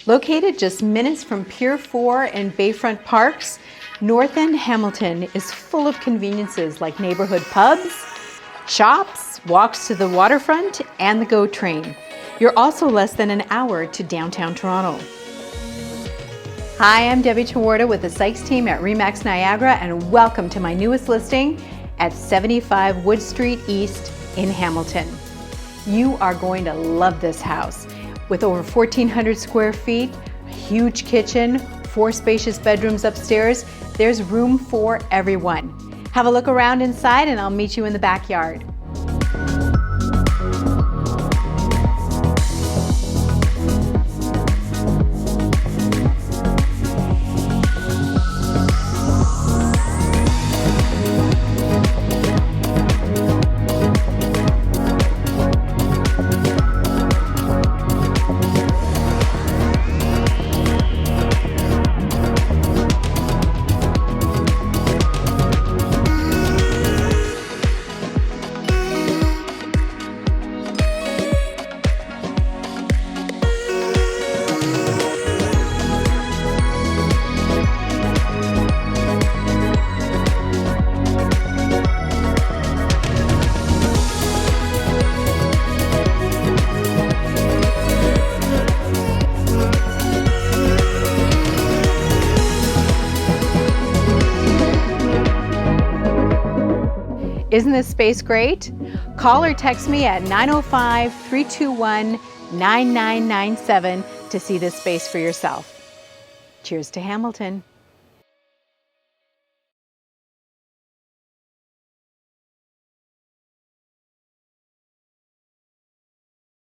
Located just minutes from Pier 4 and Bayfront Parks, North End Hamilton is full of conveniences like neighborhood pubs, shops, walks to the waterfront, and the GO train. You're also less than an hour to downtown Toronto. Hi, I'm Debbie Chawarda with the Sykes team at RE/MAX Niagara, and welcome to my newest listing at 75 Wood Street East in Hamilton. You are going to love this house. With over 1,400 square feet, a huge kitchen, 4 spacious bedrooms upstairs, there's room for everyone. Have a look around inside and I'll meet you in the backyard. Isn't this space great? Call or text me at 905-321-9997 to see this space for yourself. Cheers to Hamilton.